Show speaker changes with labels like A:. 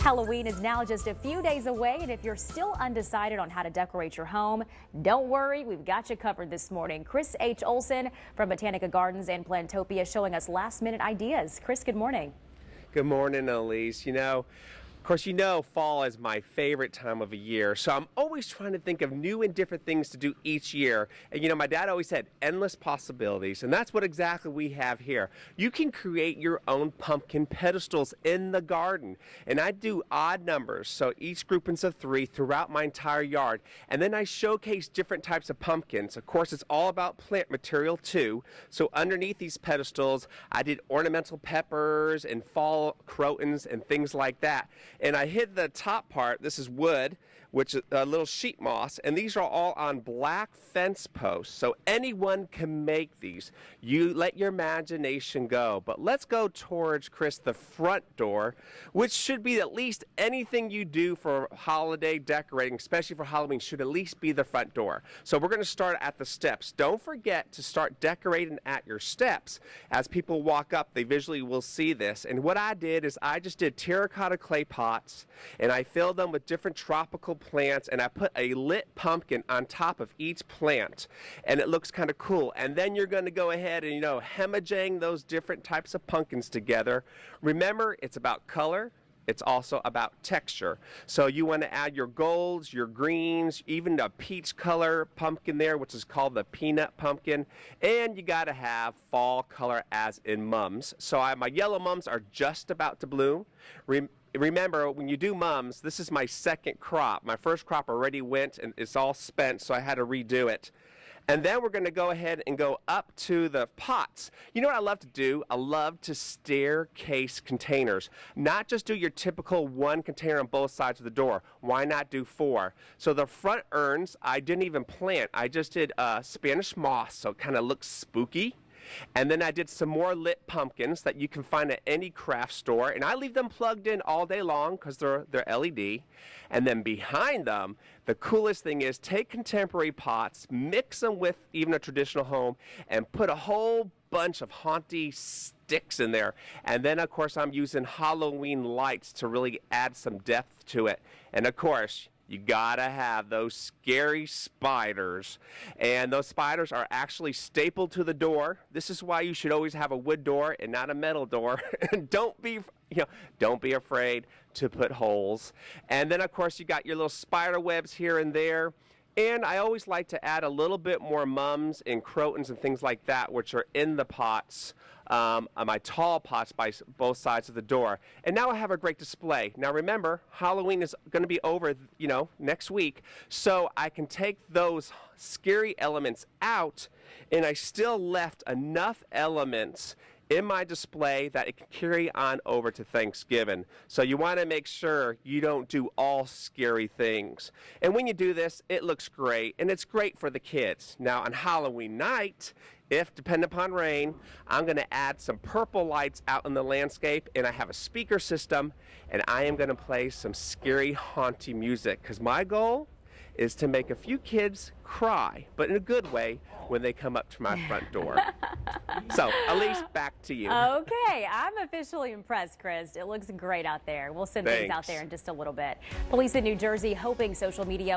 A: Halloween is now just a few days away, and if you're still undecided on how to decorate your home, don't worry, we've got you covered this morning. Chris H. Olsen from Botanica Gardens and Plantopia showing us last-minute ideas. Chris, good morning.
B: Good morning, Elise. Of course, fall is my favorite time of the year, so I'm always trying to think of new and different things to do each year. And my dad always said endless possibilities, and that's what exactly we have here. You can create your own pumpkin pedestals in the garden, and I do odd numbers, so each groupings of 3 throughout my entire yard. And then I showcase different types of pumpkins. Of course, it's all about plant material too. So underneath these pedestals, I did ornamental peppers and fall crotons and things like that. And I hid the top part. This is wood, which is a little sheet moss, and these are all on black fence posts, so anyone can make these. You let your imagination go. But let's go towards, Chris, the front door, which should be at least anything you do for holiday decorating, especially for Halloween, should at least be the front door. So we're going to start at the steps. Don't forget to start decorating at your steps. As people walk up, they visually will see this. And what I did is I just did terracotta clay pots, and I filled them with different tropical plants, and I put a lit pumpkin on top of each plant, and it looks kind of cool. And then you're going to go ahead and hemajang those different types of pumpkins together. Remember, it's about color. It's also about texture. So you want to add your golds, your greens, even a peach color pumpkin there, which is called the peanut pumpkin. And you got to have fall color as in mums. So my yellow mums are just about to bloom. Remember, when you do mums, this is my second crop. My first crop already went and it's all spent, so I had to redo it. And then we're going to go ahead and go up to the pots. You know what I love to do? I love to staircase containers. Not just do your typical 1 container on both sides of the door. Why not do 4? So the front urns, I didn't even plant. I just did Spanish moss, so it kind of looks spooky. And then I did some more lit pumpkins that you can find at any craft store, and I leave them plugged in all day long because they're LED. And then behind them, the coolest thing is take contemporary pots, mix them with even a traditional home, and put a whole bunch of haunty sticks in there. And then of course I'm using Halloween lights to really add some depth to it. And of course, you gotta have those scary spiders. And those spiders are actually stapled to the door. This is why you should always have a wood door and not a metal door. And don't be afraid to put holes. And then of course you got your little spider webs here and there. And I always like to add a little bit more mums and crotons and things like that, which are in the pots, my tall pots by both sides of the door. And now I have a great display. Now remember, Halloween is going to be over, next week, so I can take those scary elements out, and I still left enough elements in my display that it can carry on over to Thanksgiving. So you want to make sure you don't do all scary things. And when you do this, it looks great, and it's great for the kids. Now on Halloween night, if depending upon rain, I'm going to add some purple lights out in the landscape, and I have a speaker system, and I am going to play some scary, haunty music, because my goal is to make a few kids cry, but in a good way, when they come up to my front door. So, Elise, back to you.
A: Okay, I'm officially impressed, Chris. It looks great out there. We'll send things out there in just a little bit. Police in New Jersey hoping social media